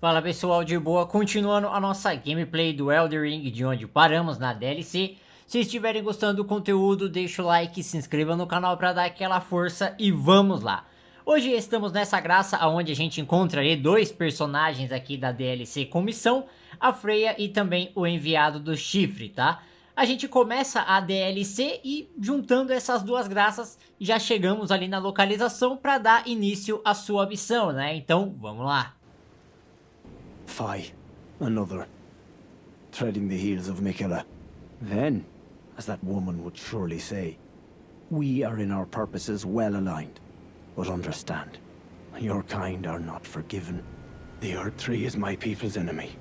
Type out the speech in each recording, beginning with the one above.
Fala pessoal, de boa, continuando a nossa gameplay do Elden Ring, de onde paramos na DLC. Se estiverem gostando do conteúdo, deixa o like, se inscreva no canal para dar aquela força e vamos lá. Hoje estamos nessa graça onde a gente encontra ali dois personagens aqui da DLC com missão, a Freyja e também o enviado do chifre, tá? A gente começa a DLC e juntando essas duas graças já chegamos ali na localização para dar início à sua missão, né? Então vamos lá. Fie, another, treading the heels of Miquella. Then, as that woman would surely say, we are in our purposes well aligned. But understand, your kind are not forgiven. The Erdtree is my people's enemy.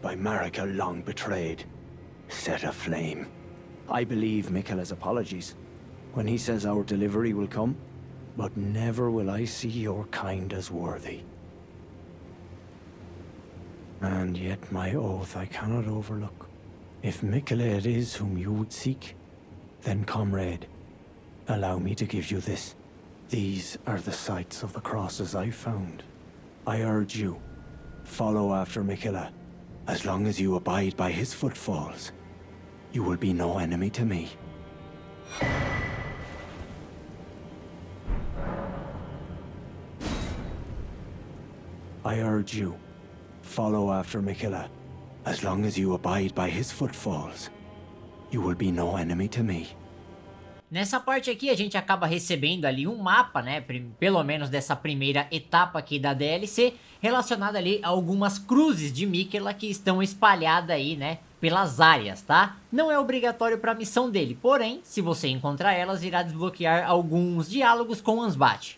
By Marika long betrayed, set aflame. I believe Miquella's apologies when he says our delivery will come, but never will I see your kind as worthy. And yet my oath I cannot overlook. If Miquella it is whom you would seek, then comrade, allow me to give you this. These are the sites of the crosses I found. I urge you, follow after Miquella. As long as you abide by his footfalls, you will be no enemy to me. I urge you, follow after Miquella. As long as you abide by his footfalls, you will be no enemy to me. Nessa parte aqui a gente acaba recebendo ali um mapa, né, pelo menos dessa primeira etapa aqui da DLC, relacionada ali a algumas cruzes de Miquella que estão espalhadas aí, né, pelas áreas, tá? Não é obrigatório para a missão dele, porém, se você encontrar elas, irá desbloquear alguns diálogos com Ansbat.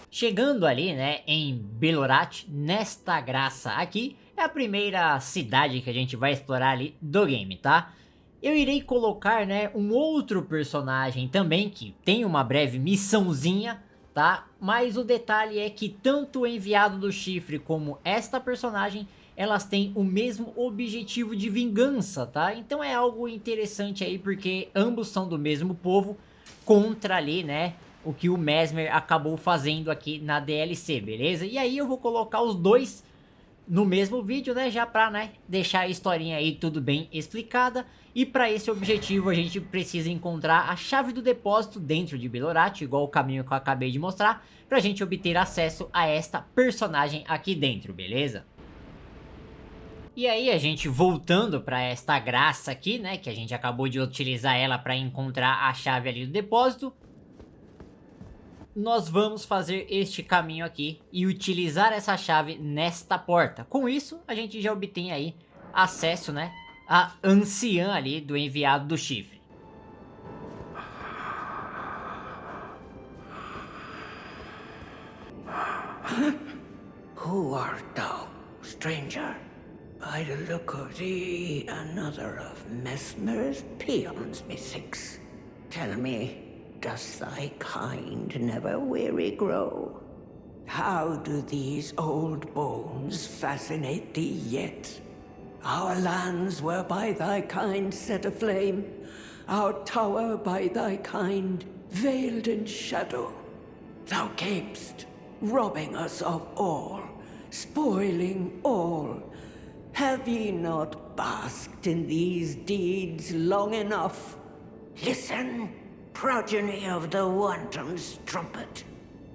Chegando ali, né, em Belorat, nesta graça aqui, é a primeira cidade que a gente vai explorar ali do game, tá? Eu irei colocar, né, um outro personagem também que tem uma breve missãozinha, tá? Mas o detalhe é que tanto o enviado do chifre como esta personagem, elas têm o mesmo objetivo de vingança, tá? Então é algo interessante aí porque ambos são do mesmo povo contra ali, né, o que o Mesmer acabou fazendo aqui na DLC, beleza? E aí eu vou colocar os dois no mesmo vídeo, né, já pra, né, deixar a historinha aí tudo bem explicada. E para esse objetivo a gente precisa encontrar a chave do depósito dentro de Belorat, igual o caminho que eu acabei de mostrar, pra gente obter acesso a esta personagem aqui dentro, beleza? E aí a gente voltando para esta graça aqui, né, que a gente acabou de utilizar ela para encontrar a chave ali do depósito, nós vamos fazer este caminho aqui e utilizar essa chave nesta porta. Com isso, a gente já obtém aí acesso, né, a Anciã ali do enviado do chifre. Who art thou, stranger? By the look of thee, another of Mesmer's peons, methinks. Tell me, does thy kind never weary grow? How do these old bones fascinate thee yet? Our lands were by thy kind set aflame, our tower by thy kind veiled in shadow. Thou camest, robbing us of all, spoiling all. Have ye not basked in these deeds long enough? Listen, progeny of the wanton's trumpet.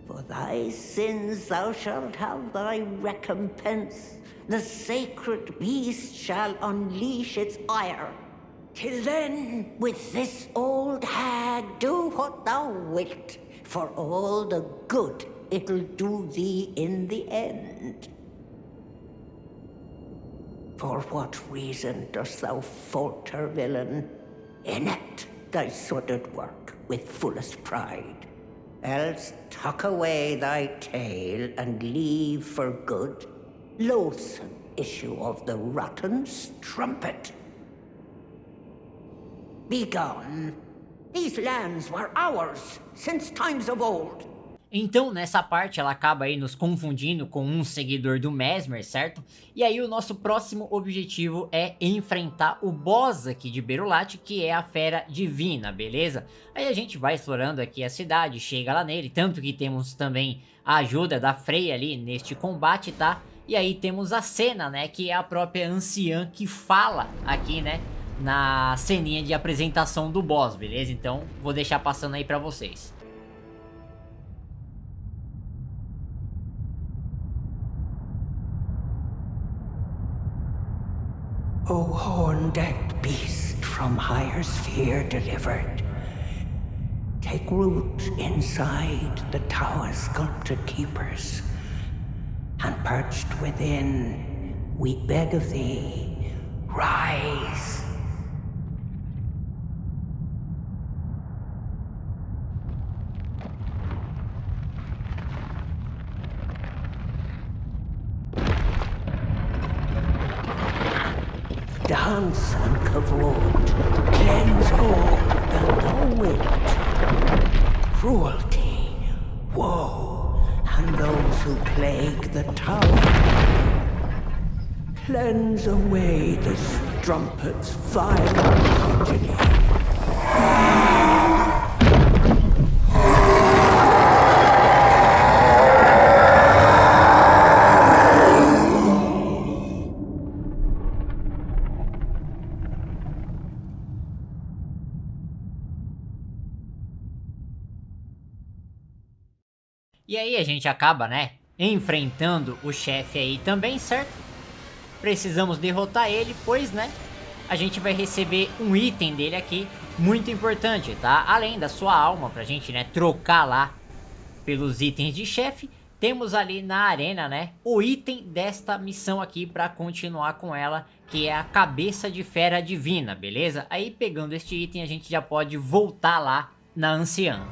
For thy sins thou shalt have thy recompense. The sacred beast shall unleash its ire. Till then, with this old hag, do what thou wilt, for all the good it'll do thee in the end. For what reason dost thou falter, villain? Enact thy sordid work with fullest pride. Else tuck away thy tale and leave for good, loathsome issue of the rotten strumpet. Begone. These lands were ours since times of old. Então nessa parte ela acaba aí nos confundindo com um seguidor do Mesmer, certo? E aí o nosso próximo objetivo é enfrentar o boss aqui de Belorat, que é a Fera Divina, beleza? Aí a gente vai explorando aqui a cidade, chega lá nele, tanto que temos também a ajuda da Freyja ali neste combate, tá? E aí temos a cena, né, que é a própria anciã que fala aqui, né, na ceninha de apresentação do boss, beleza? Então vou deixar passando aí pra vocês. O horn-decked beast from higher sphere delivered, take root inside the tower's sculpted keepers, and perched within, we beg of thee, rise. Dance and kavod, cleanse all and thou wilt. Cruelty, woe, and those who plague the tower. Cleanse away the strumpet's vile progeny. E aí a gente acaba, né, enfrentando o chefe aí também, certo? Precisamos derrotar ele, pois, né, a gente vai receber um item dele aqui, muito importante, tá? Além da sua alma, pra gente, né, trocar lá pelos itens de chefe, temos ali na arena, né, o item desta missão aqui pra continuar com ela, que é a Cabeça de Fera Divina, beleza? Aí pegando este item a gente já pode voltar lá na Anciã.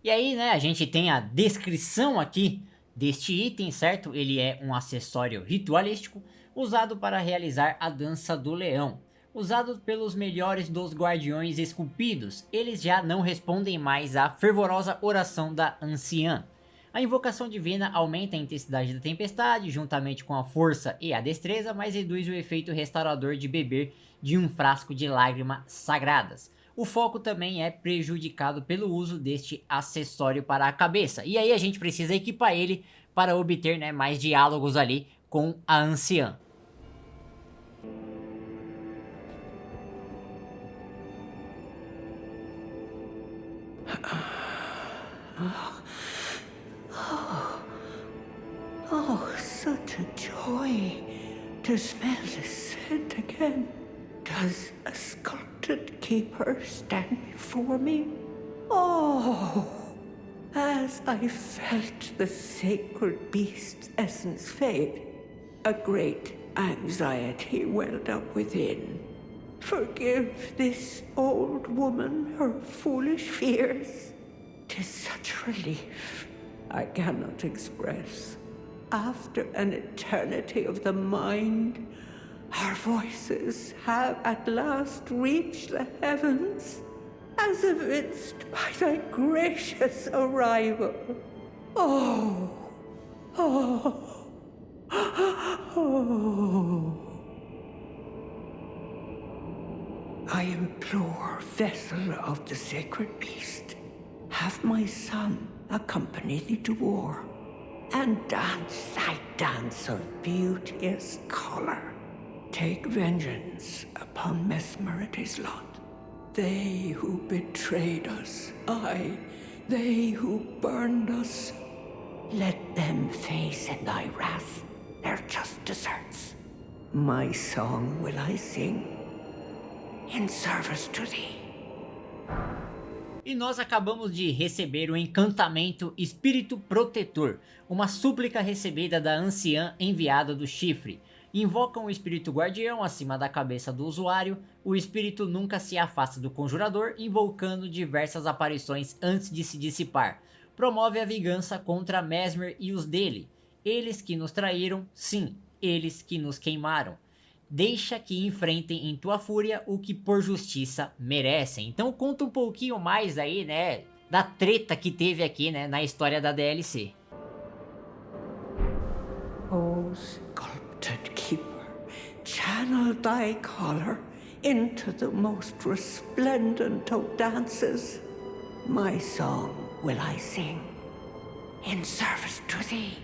E aí, né, a gente tem a descrição aqui deste item, certo? Ele é um acessório ritualístico usado para realizar a dança do leão. Usado pelos melhores dos guardiões esculpidos, eles já não respondem mais à fervorosa oração da anciã. A invocação divina aumenta a intensidade da tempestade, juntamente com a força e a destreza, mas reduz o efeito restaurador de beber de um frasco de lágrimas sagradas. O foco também é prejudicado pelo uso deste acessório para a cabeça. E aí a gente precisa equipar ele para obter, né, mais diálogos ali com a anciã. Oh, such a joy to smell the scent again. Does a sculpted keeper stand before me? Oh, as I felt the sacred beast's essence fade, a great anxiety welled up within. Forgive this old woman her foolish fears. 'Tis such relief I cannot express. After an eternity of the mind, our voices have at last reached the heavens, as evinced by thy gracious arrival. Oh, oh, oh. I implore, vessel of the sacred beast, have my son accompany thee to war, and dance thy dance of beauteous color. Take vengeance upon Mesmerity's lot. They who betrayed us, aye, they who burned us, let them face in thy wrath their just deserts. My song will I sing in service to thee. E nós acabamos de receber o encantamento Espírito Protetor, uma súplica recebida da anciã enviada do chifre. Invocam o espírito guardião acima da cabeça do usuário. O espírito nunca se afasta do conjurador, invocando diversas aparições antes de se dissipar. Promove a vingança contra Mesmer e os dele. Eles que nos traíram, sim, eles que nos queimaram. Deixa que enfrentem em tua fúria o que por justiça merecem. Então conta um pouquinho mais aí, né, da treta que teve aqui, né, na história da DLC. O sculpted keeper, channel thy color into the most resplendent of dances. My song will I sing in service to thee.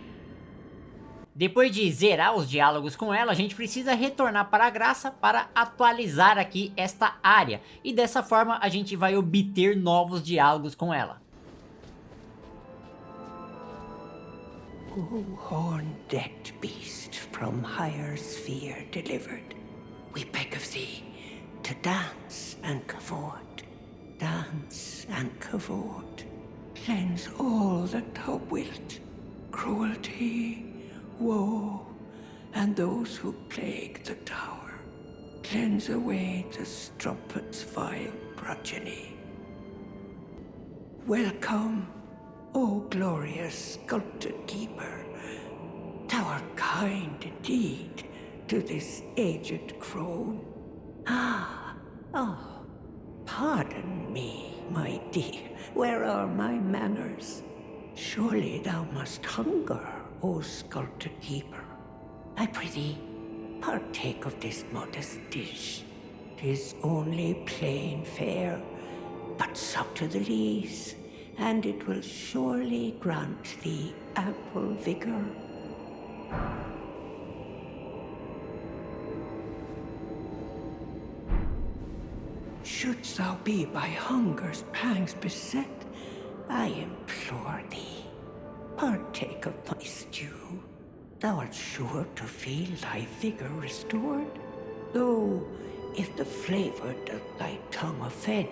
Depois de zerar os diálogos com ela, a gente precisa retornar para a Graça para atualizar aqui esta área. E dessa forma a gente vai obter novos diálogos com ela. O horn-decked beast from higher sphere delivered, we beg of thee to dance and cavort, dance and cavort. Cleanse all that thou wilt, cruelty, woe, and those who plague the tower. Cleanse away the strumpet's vile progeny. Welcome, O glorious sculpted keeper. Thou art kind indeed to this aged crone. Pardon me, my dear. Where are my manners? Surely thou must hunger, O sculpted keeper. I prithee, partake of this modest dish. 'Tis only plain fare, but suck to the lees, and it will surely grant thee ample vigor. Shouldst thou be by hunger's pangs beset, I implore thee, partake of my stew. Thou art sure to feel thy vigor restored, though if the flavor doth thy tongue offend,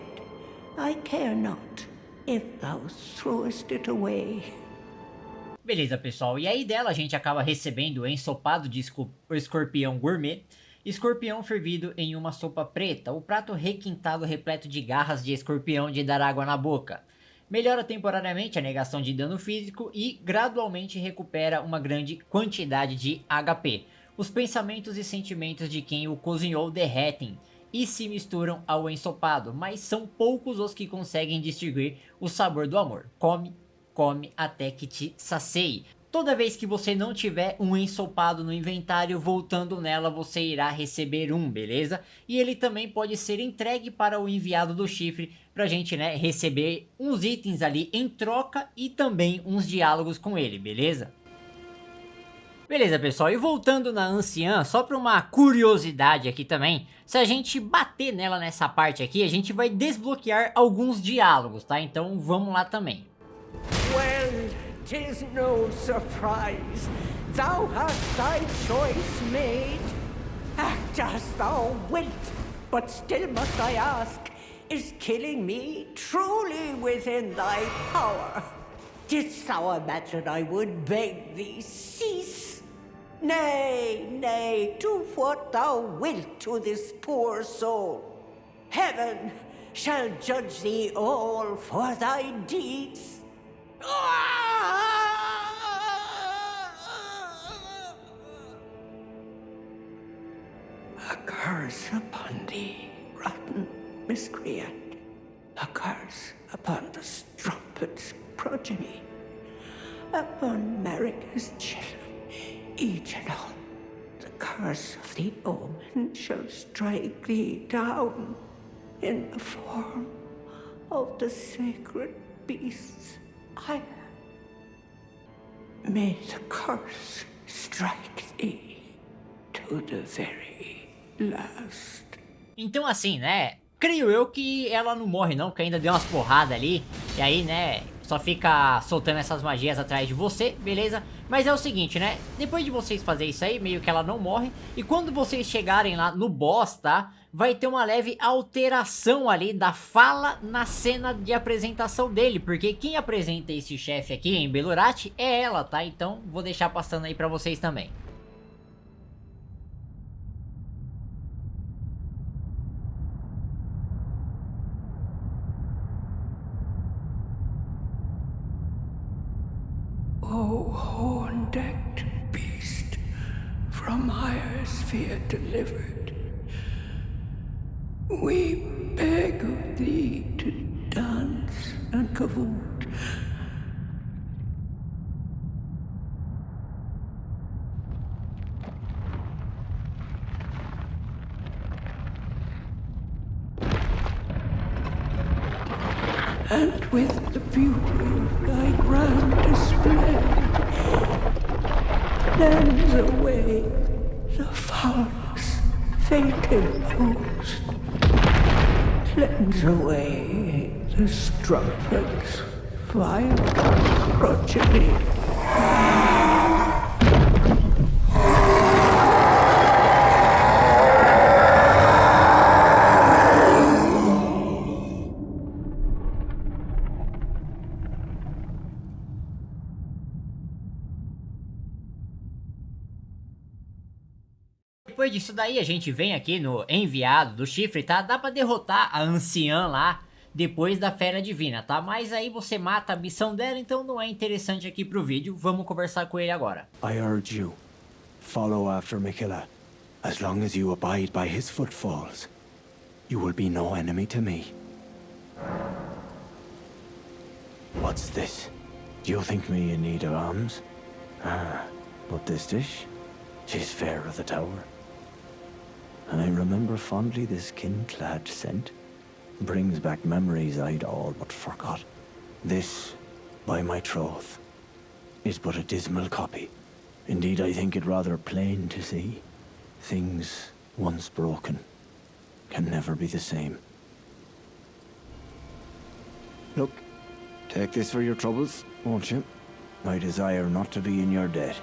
I care not if thou throwest it away. Beleza, pessoal, e aí dela a gente acaba recebendo o ensopado de escorpião gourmet, escorpião fervido em uma sopa preta, o prato requintado repleto de garras de escorpião de dar água na boca. Melhora temporariamente a negação de dano físico e gradualmente recupera uma grande quantidade de HP. Os pensamentos e sentimentos de quem o cozinhou derretem e se misturam ao ensopado, mas são poucos os que conseguem distinguir o sabor do amor. Come, come até que te sacie. Toda vez que você não tiver um ensopado no inventário, voltando nela você irá receber um, beleza? E ele também pode ser entregue para o enviado do chifre, pra gente, né, receber uns itens ali em troca e também uns diálogos com ele, beleza? Beleza, pessoal, e voltando na Anciã, só para uma curiosidade aqui também, se a gente bater nela nessa parte aqui, a gente vai desbloquear alguns diálogos, tá? Então vamos lá também. Well, 'tis no surprise. Thou hast thy choice made. Act as thou wilt, but still must I ask, is killing me truly within thy power? Didst thou imagine I would beg thee cease? Nay, nay, do what thou wilt to this poor soul. Heaven shall judge thee all for thy deeds. A curse upon thee, rotten miscreant. A curse upon the strumpet's progeny. Upon Marika's children, each and all. The curse of the omen shall strike thee down in the form of the sacred beasts. May the curse strike thee to the very last. Então assim, né, creio eu que ela não morre não, porque ainda deu umas porradas ali, e aí, né, só fica soltando essas magias atrás de você, beleza? Mas é o seguinte, né, depois de vocês fazerem isso aí, meio que ela não morre, e quando vocês chegarem lá no boss, tá, vai ter uma leve alteração ali da fala na cena de apresentação dele, porque quem apresenta esse chefe aqui em Belurat é ela, tá? Então vou deixar passando aí pra vocês também. O horn-decked beast, from higher sphere delivered, we beg of thee to dance and cavort. And with the beauty of thy grand display, Cleanse away the false, fated host. Cleanse away the strumpet's vile progeny. Depois disso daí a gente vem aqui no enviado do chifre, tá? Dá pra derrotar a anciã lá depois da Fera Divina, tá? Mas aí você mata a missão dela, então não é interessante aqui pro vídeo. Vamos conversar com ele agora. I urge you, follow after Miquella. As long as you abide by his footfalls, you will be no enemy to me. What's this? Do you think me in need of alms? Ah, but this dish? She's Fera of the Tower. And I remember fondly this skin-clad scent. Brings back memories I'd all but forgot. This, by my troth, is but a dismal copy. Indeed, I think it rather plain to see. Things once broken can never be the same. Look, take this for your troubles, won't you? I desire not to be in your debt.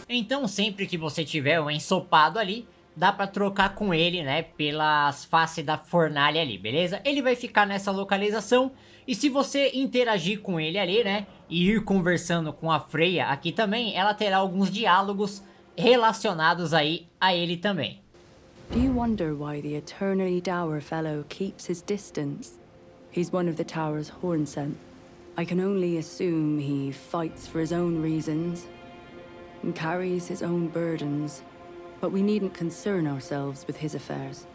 Então sempre que você tiver um ensopado ali, dá pra trocar com ele, né, pelas faces da fornalha ali, beleza? Ele vai ficar nessa localização, e se você interagir com ele ali, né, e ir conversando com a Freyja aqui também, ela terá alguns diálogos relacionados aí a ele também. Do you wonder why the eternally dour fellow keeps his distance? He's one of the tower's Horsent. I can only assume he fights for his own reasons and carries his own burdens. But we needn't concern ourselves with his affairs.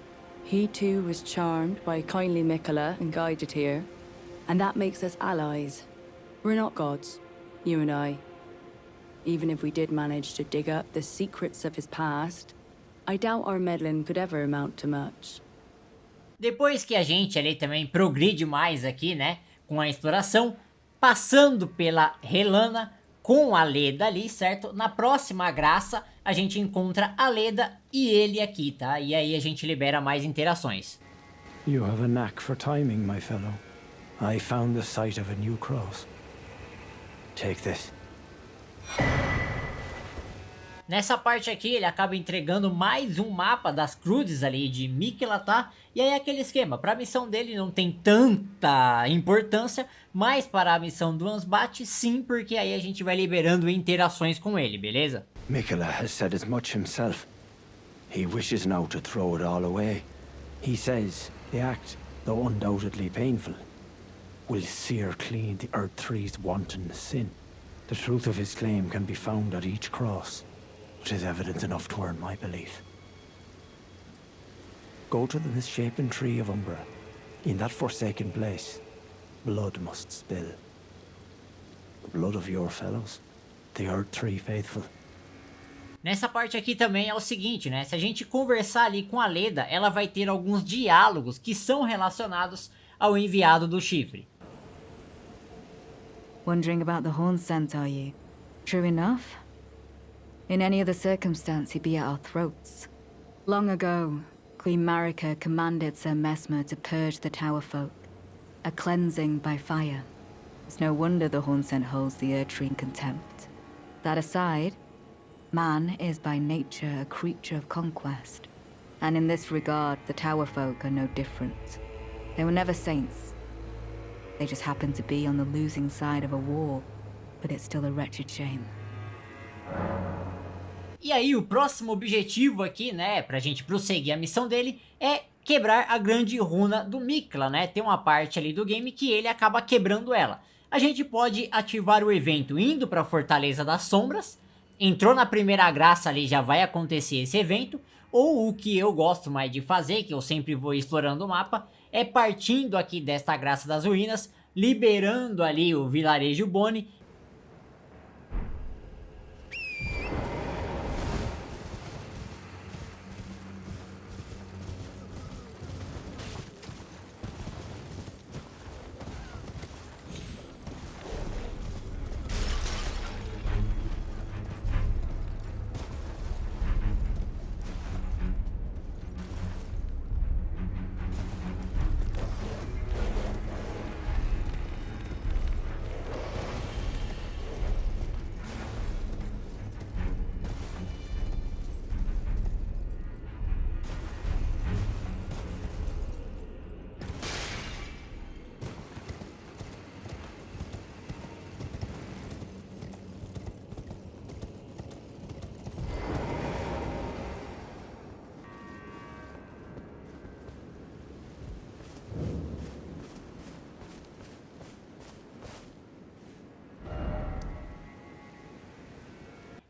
He too was charmed by kindly Miquella and guided here, and that makes us allies. We're not gods, you and I. Even if we did manage to dig up the secrets of his past, I doubt our meddling could ever amount to much. Depois que a gente ali também progride mais aqui, né, com a exploração, passando pela Relana, com a Leda ali, certo? Na próxima graça, a gente encontra a Leda e ele aqui, tá? E aí a gente libera mais interações. You have a knack for timing, my fellow. I found the site of a new cross. Take this. Nessa parte aqui, ele acaba entregando mais um mapa das Cruzes ali de Miquella, tá? E aí aquele esquema, para a missão dele não tem tanta importância, mas para a missão do Ansbat, sim, porque aí a gente vai liberando interações com ele, beleza? Miquella has said as much himself. He wishes now to throw it all away. He says the act, though undoubtedly painful, will sear clean the Erdtree's wanton sin. The truth of his claim can be found at each cross. Which is evidence enough to earn my belief. Go to the misshapen tree of Umbra. In that forsaken place, blood must spill. The blood of your fellows, the Erdtree faithful. Nessa parte aqui também é o seguinte, né? Se a gente conversar ali com a Leda, ela vai ter alguns diálogos que são relacionados ao enviado do chifre. Wondering about the Horsent, are you? True enough. In any other circumstance, he'd be at our throats. Long ago, Queen Marika commanded Sir Mesmer to purge the Tower folk. A cleansing by fire. It's no wonder the Horsent holds the Erdtree in contempt. That aside, man is by nature a creature of conquest. And in this regard, the Tower folk are no different. They were never saints. They just happened to be on the losing side of a war. But it's still a wretched shame. E aí o próximo objetivo aqui, né, pra gente prosseguir a missão dele, é quebrar a grande runa do Miquella, né? Tem uma parte ali do game que ele acaba quebrando ela. A gente pode ativar o evento indo pra Fortaleza das Sombras, entrou na primeira graça ali, já vai acontecer esse evento, ou o que eu gosto mais de fazer, que eu sempre vou explorando o mapa, é partindo aqui desta graça das ruínas, liberando ali o vilarejo Boni.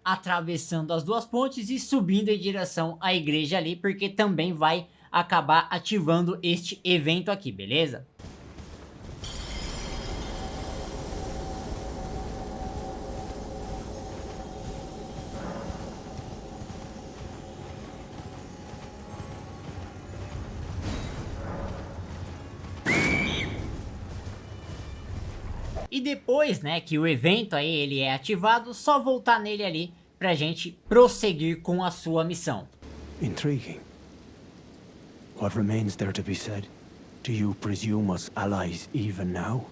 atravessando as duas pontes e subindo em direção à igreja ali, porque também vai acabar ativando este evento aqui, beleza? E depois, né, que o evento aí ele é ativado, só voltar nele ali pra gente prosseguir com a sua missão. Intriguing. What remains there to be said? Do you presume us allies even now?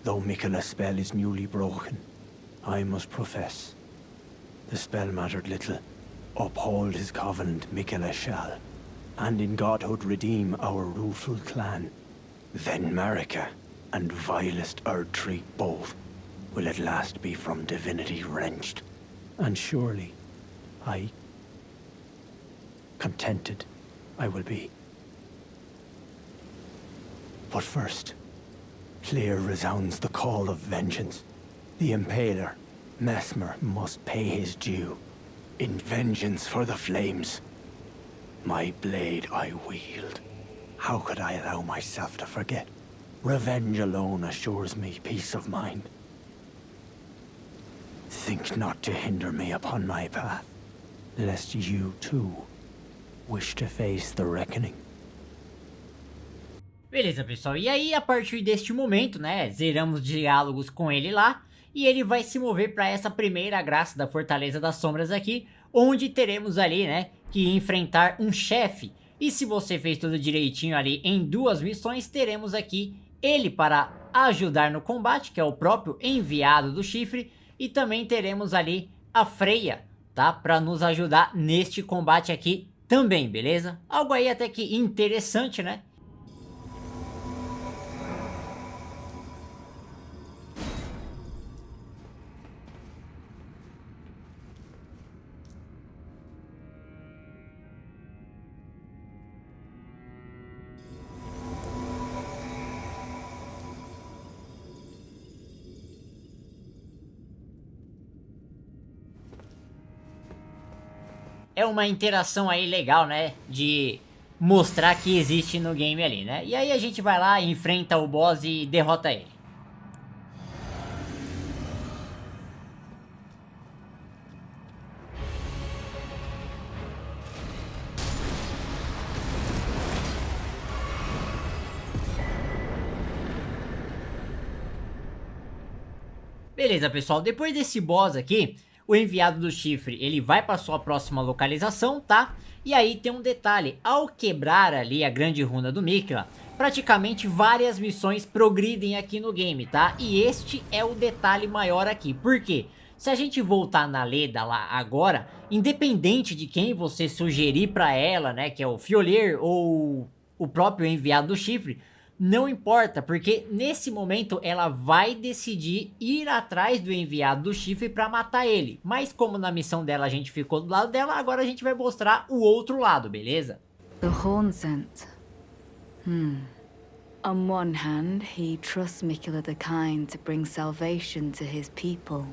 Though Miquella's spell is newly broken, I must profess. The spell mattered little. Uphold his covenant, Miquella shall, and in godhood redeem our rueful clan. Then Marika and vilest Erdtree both will at last be from divinity wrenched. And surely, contented I will be. But first, clear resounds the call of vengeance. The Impaler, Mesmer, must pay his due. In vengeance for the flames. My blade I wield. How could I allow myself to forget? Revenge alone assures me peace of mind. Think not to hinder me upon my path, lest you too wish to face the reckoning. Beleza, pessoal, e aí a partir deste momento, né, zeramos diálogos com ele lá, e ele vai se mover para essa primeira graça da Fortaleza das Sombras aqui, onde teremos ali, né, que enfrentar um chefe. E se você fez tudo direitinho ali em duas missões, teremos aqui ele para ajudar no combate, que é o próprio enviado do chifre, e também teremos ali a Freyja, tá, para nos ajudar neste combate aqui também, beleza? Algo aí até que interessante, né? É uma interação aí legal, né, de mostrar que existe no game ali, né? E aí a gente vai lá, enfrenta o boss e derrota ele. Beleza, pessoal, depois desse boss aqui, o enviado do chifre, ele vai para sua próxima localização, tá? E aí tem um detalhe, ao quebrar ali a grande runa do Miquella, praticamente várias missões progridem aqui no game, tá? E este é o detalhe maior aqui, por quê? Se a gente voltar na Leda lá agora, independente de quem você sugerir para ela, né, que é o Fiolier ou o próprio enviado do chifre, não importa, porque nesse momento ela vai decidir ir atrás do enviado do chifre para matar ele. Mas como na missão dela a gente ficou do lado dela, agora a gente vai mostrar o outro lado, beleza? The Horsent. On one hand, he trusts Miquella the Kind to bring salvation to his people.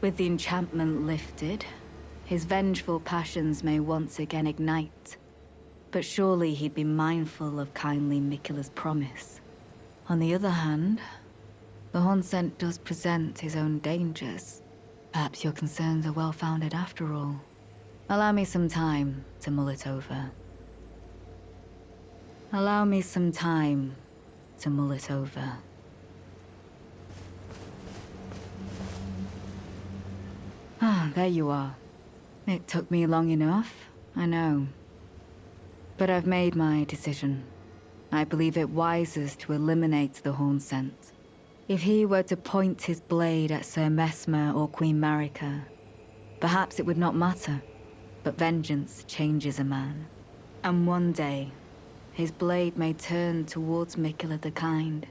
With the enchantment lifted, his vengeful passions may once again ignite. But surely he'd be mindful of kindly Miquella's promise. On the other hand, the Horsent does present his own dangers. Perhaps your concerns are well-founded after all. Allow me some time to mull it over. Allow me some time to mull it over. Ah, there you are. It took me long enough, I know. But I've made my decision. I believe it wisest to eliminate the Horsent. If he were to point his blade at Sir Mesmer or Queen Marika, perhaps it would not matter. But vengeance changes a man. And one day, his blade may turn towards Miquella the Kind.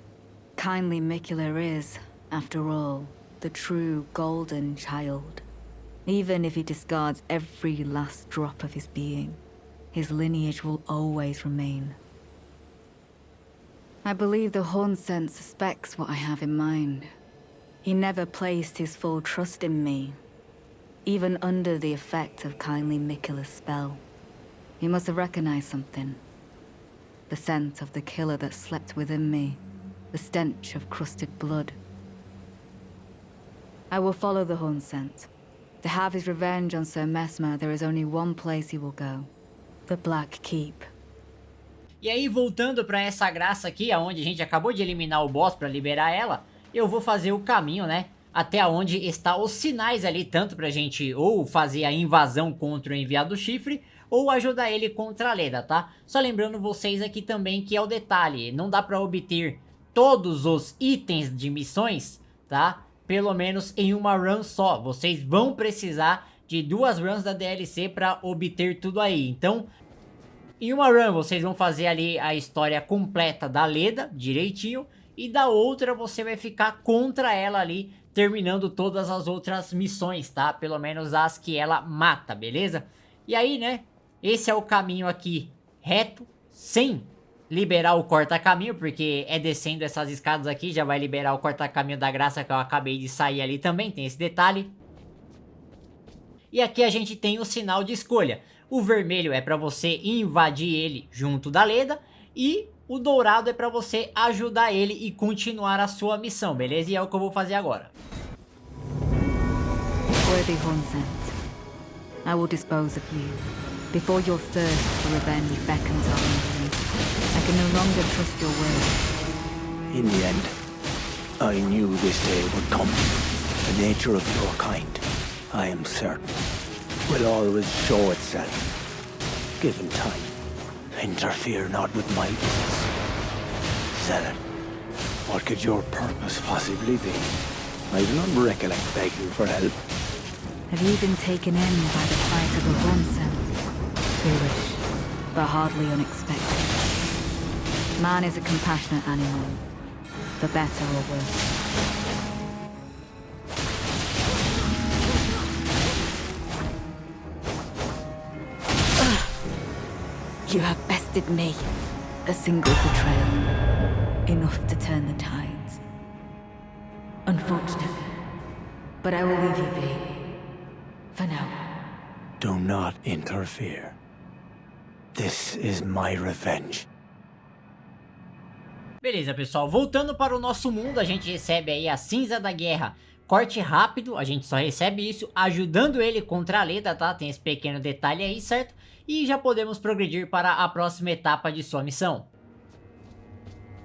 Kindly Miquella is, after all, the true golden child. Even if he discards every last drop of his being, his lineage will always remain. I believe the Horsent suspects what I have in mind. He never placed his full trust in me. even under the effect of kindly Miquella's spell. He must have recognized something. The scent of the killer that slept within me, the stench of crusted blood. I will follow the Horsent. To have his revenge on Sir Mesmer, there is only one place he will go. The Black Keep. E aí, voltando pra essa graça aqui, onde a gente acabou de eliminar o boss pra liberar ela, eu vou fazer o caminho, né, até onde está os sinais ali, tanto pra gente ou fazer a invasão contra o enviado chifre, ou ajudar ele contra a Leda, tá? Só lembrando vocês aqui também que é o detalhe, não dá pra obter todos os itens de missões, tá? Pelo menos em uma run só, vocês vão precisar de 2 runs da DLC pra obter tudo aí, então... Em uma run vocês vão fazer ali a história completa da Leda, direitinho, e da outra você vai ficar contra ela ali, terminando todas as outras missões, tá? Pelo menos as que ela mata, beleza? E aí, né, esse é o caminho aqui reto, sem liberar o corta-caminho, porque é descendo essas escadas aqui, já vai liberar o corta-caminho da graça que eu acabei de sair ali também, tem esse detalhe. E aqui a gente tem o sinal de escolha. O vermelho é para você invadir ele junto da Leda e o dourado é para você ajudar ele e continuar a sua missão, beleza? E é o que eu vou fazer agora. Worthy Horsent, I will dispose of you before your thirst for revenge beckons on me. I can no longer trust your word. In the end, I knew this day would come. The nature of your kind, I am certain, will always show itself. Given time, interfere not with my business. Zealot, what could your purpose possibly be? I do not recollect begging for help. Have you been taken in by the plight of the Horsent? Foolish, but hardly unexpected. Man is a compassionate animal, for better or worse. You have bested me. A single betrayal. Enough to turn the tides. Unfortunate. But I will leave you be. For now. Do not interfere. This is my revenge. Beleza, pessoal, voltando para o nosso mundo, a gente recebe aí a cinza da guerra. Corte rápido, a gente só recebe isso ajudando ele contra a Leda, tá? Tem esse pequeno detalhe aí, certo? E já podemos progredir para a próxima etapa de sua missão.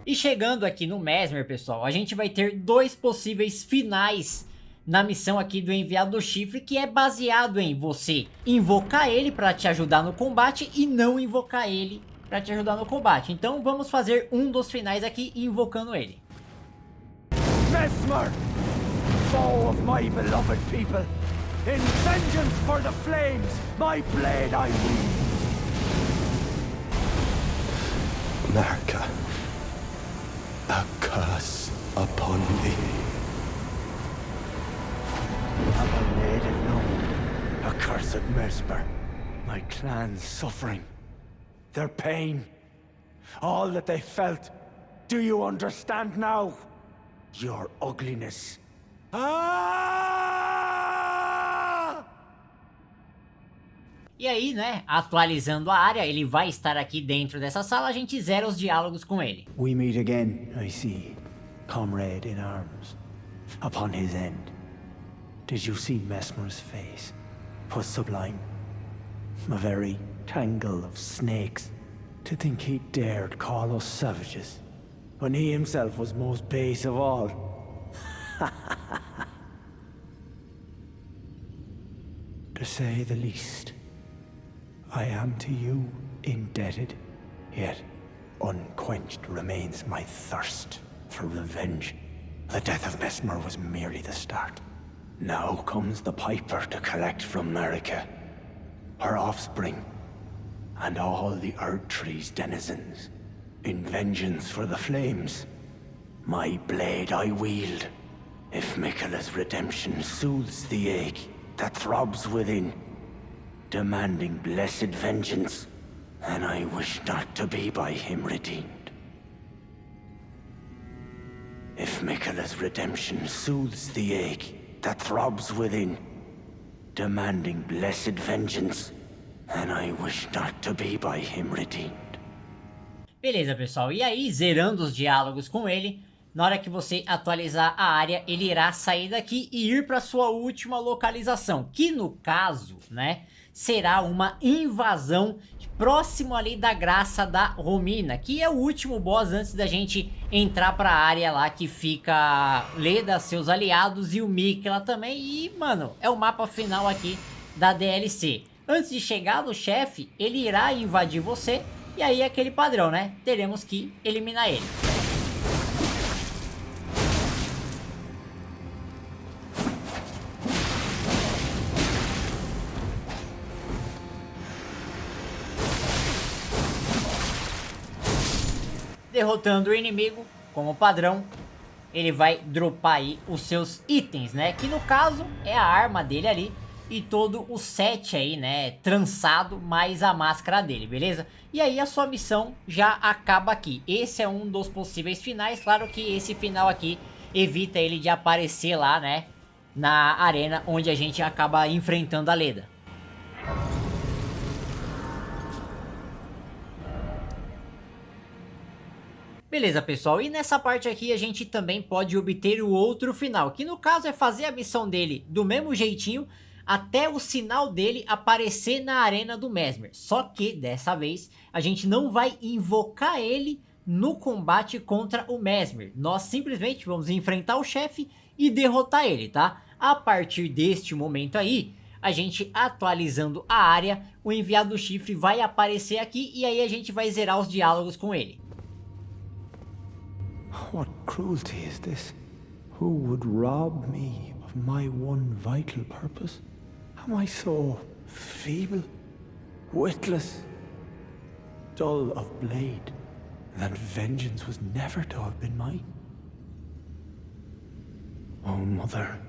E chegando aqui no Mesmer, pessoal, a gente vai ter 2 possíveis finais na missão aqui do Enviado do Chifre, que é baseado em você invocar ele para te ajudar no combate e não invocar ele para te ajudar no combate. Então vamos fazer um dos finais aqui invocando ele. Mesmer, foe of my beloved people, in vengeance for the flames, my blade I wield. America, a curse upon thee. Have I made it known, accursed Mesmer, my clan's suffering, their pain, all that they felt. Do you understand now? Your ugliness. E aí, né, atualizando a área, ele vai estar aqui dentro dessa sala, a gente zera os diálogos com ele. We meet again, I see, comrade in arms. Upon his end, did you see Mesmer's face? 'Twas sublime. A very tangle of snakes. To think he dared call us savages, when he himself was most base of all. To say the least, I am to you indebted, yet unquenched remains my thirst for revenge. The death of Mesmer was merely the start. Now comes the piper to collect from America, her offspring, and all the Erdtree's denizens. In vengeance for the flames, my blade I wield. If Miquella's redemption soothes the ache that throbs within, demanding blessed vengeance, then I wish not to be by him redeemed. If Miquella's redemption soothes the ache that throbs within, demanding blessed vengeance, and I wish not to be by him redeemed. Beleza, pessoal, e aí, zerando os diálogos com ele, na hora que você atualizar a área, ele irá sair daqui e ir para sua última localização, que no caso, né, será uma invasão próximo ali da Graça da Romina, que é o último boss antes da gente entrar para a área lá que fica Leda, seus aliados e o Miquella também. E, mano, é o mapa final aqui da DLC. Antes de chegar no chefe, ele irá invadir você e aí é aquele padrão, né? Teremos que eliminar ele. Derrotando o inimigo, como padrão, ele vai dropar aí os seus itens, né? Que no caso é a arma dele ali e todo o set aí, né? Trançado, mais a máscara dele, beleza? E aí a sua missão já acaba aqui. Esse é um dos possíveis finais. Claro que esse final aqui evita ele de aparecer lá, né? Na arena onde a gente acaba enfrentando a Leda. Beleza, pessoal, e nessa parte aqui a gente também pode obter o outro final, que no caso é fazer a missão dele do mesmo jeitinho até o sinal dele aparecer na arena do Mesmer. Só que dessa vez a gente não vai invocar ele no combate contra o Mesmer. Nós simplesmente vamos enfrentar o chefe e derrotar ele, tá? A partir deste momento aí, a gente atualizando a área, o enviado do chifre vai aparecer aqui e aí a gente vai zerar os diálogos com ele. What cruelty is this? Who would rob me of my one vital purpose? Am I so feeble, witless, dull of blade, that vengeance was never to have been mine? Oh, mother.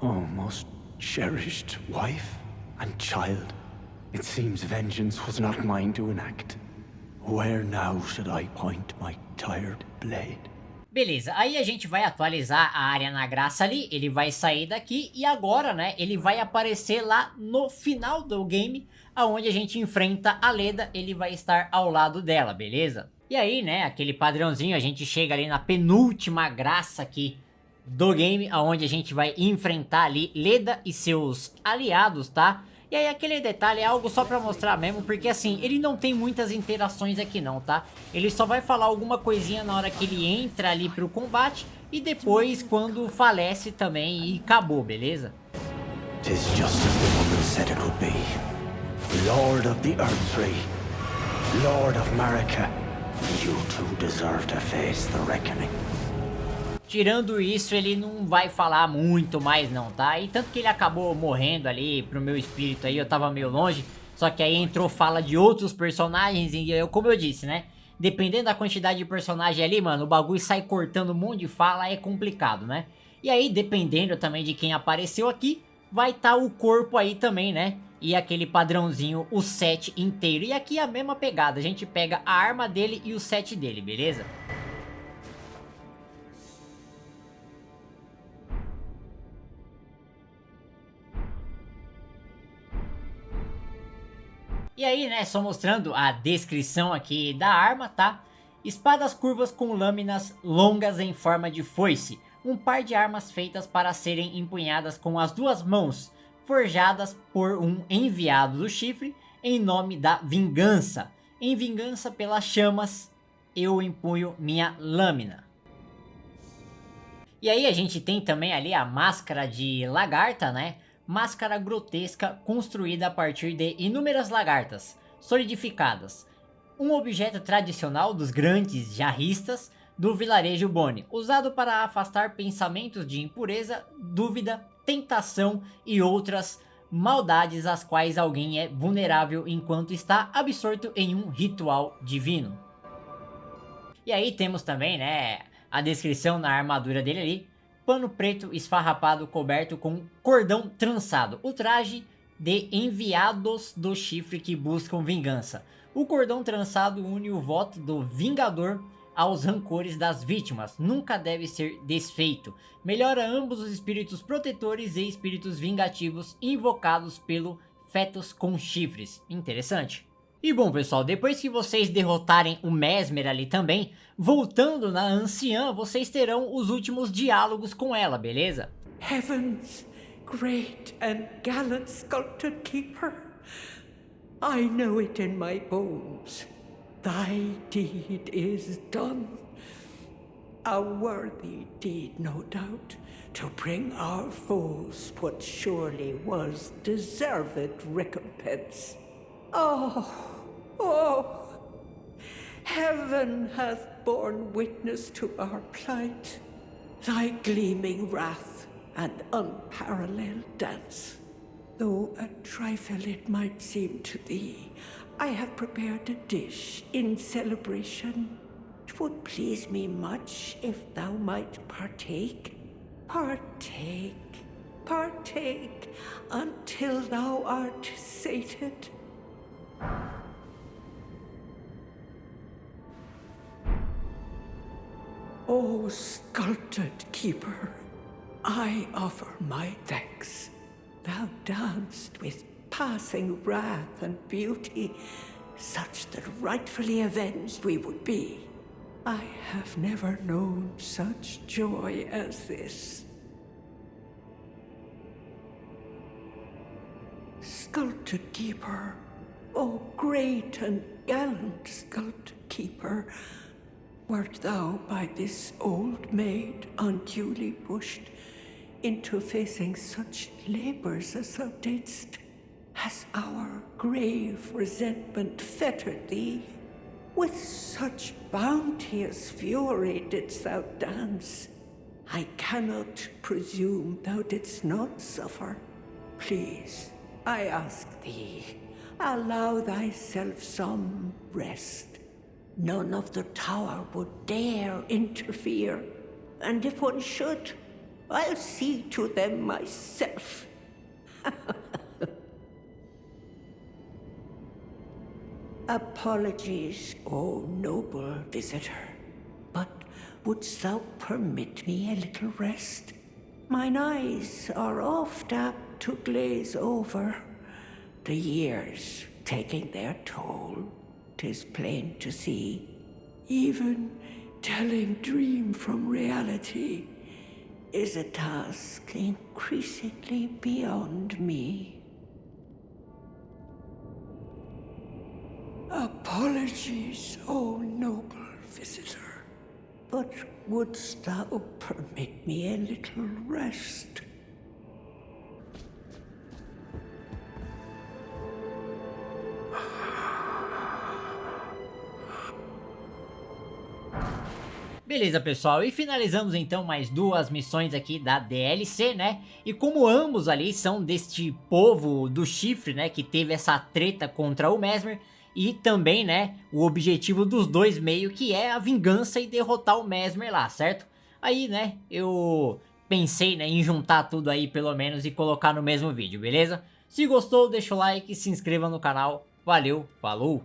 Oh, most cherished wife and child. It seems vengeance was not mine to enact. Where now should I point my tired blade? Beleza, aí a gente vai atualizar a área na graça ali, ele vai sair daqui e agora, né, ele vai aparecer lá no final do game, aonde a gente enfrenta a Leda, ele vai estar ao lado dela, beleza? E aí, né, aquele padrãozinho, a gente chega ali na penúltima graça aqui do game, aonde a gente vai enfrentar ali Leda e seus aliados, tá? E aí aquele detalhe é algo só pra mostrar mesmo, porque assim, ele não tem muitas interações aqui não, tá? Ele só vai falar alguma coisinha na hora que ele entra ali pro combate e depois quando falece também e acabou, beleza? Tis just as the woman said it would be. Lord of the Erdtree, Lord of Marika, you two deserve to face the reckoning. Tirando isso, ele não vai falar muito mais não, tá? E tanto que ele acabou morrendo ali pro meu espírito aí, eu tava meio longe. Só que aí entrou fala de outros personagens e eu, como eu disse, né? Dependendo da quantidade de personagem ali, mano, o bagulho sai cortando um monte de fala, é complicado, né? E aí, dependendo também de quem apareceu aqui, vai estar o corpo aí também, né? E aquele padrãozinho, o set inteiro. E aqui é a mesma pegada, a gente pega a arma dele e o set dele, beleza? E aí, né, só mostrando a descrição aqui da arma, tá? Espadas curvas com lâminas longas em forma de foice. Um par de armas feitas para serem empunhadas com as duas mãos, forjadas por um enviado do chifre em nome da vingança. Em vingança pelas chamas, eu empunho minha lâmina. E aí a gente tem também ali a máscara de lagarta, né? Máscara grotesca construída a partir de inúmeras lagartas solidificadas. Um objeto tradicional dos grandes jarristas do vilarejo Boni, usado para afastar pensamentos de impureza, dúvida, tentação e outras maldades às quais alguém é vulnerável enquanto está absorto em um ritual divino. E aí temos também, né, a descrição na armadura dele ali. Pano preto esfarrapado coberto com cordão trançado. O traje de enviados do chifre que buscam vingança. O cordão trançado une o voto do vingador aos rancores das vítimas, nunca deve ser desfeito. Melhora ambos os espíritos protetores e espíritos vingativos invocados pelo fetos com chifres. Interessante. E bom pessoal, depois que vocês derrotarem o Mesmer ali também, voltando na Anciã, vocês terão os últimos diálogos com ela, beleza? Heavens, great and gallant sculpted keeper, I know it in my bones. Thy deed is done. A worthy deed, no doubt, to bring our foes what surely was deserved recompense. Oh, heaven hath borne witness to our plight, thy gleaming wrath and unparalleled dance. Though a trifle it might seem to thee, I have prepared a dish in celebration. 'Twould please me much if thou might partake. Partake, until thou art sated. O sculpted keeper, I offer my thanks. Thou danced with passing wrath and beauty, such that rightfully avenged we would be. I have never known such joy as this. Sculpted keeper, O great and gallant sculpted keeper, wert thou by this old maid unduly pushed into facing such labors as thou didst? Has our grave resentment fettered thee? With such bounteous fury didst thou dance. I cannot presume thou didst not suffer. Please, I ask thee, allow thyself some rest. None of the tower would dare interfere, and if one should, I'll see to them myself. Apologies, O noble visitor, but wouldst thou permit me a little rest? Mine eyes are oft apt to glaze over, the years taking their toll, 'tis plain to see. Even telling dream from reality is a task increasingly beyond me. Apologies, O noble visitor, but wouldst thou permit me a little rest? Beleza, pessoal, e finalizamos então mais duas missões aqui da DLC, né? E como ambos ali são deste povo do chifre, né, que teve essa treta contra o Mesmer, e também, né, o objetivo dos dois meio que é a vingança e derrotar o Mesmer lá, certo? Aí, né, eu pensei, né, em juntar tudo aí pelo menos e colocar no mesmo vídeo, beleza? Se gostou, deixa o like, se inscreva no canal, valeu, falou!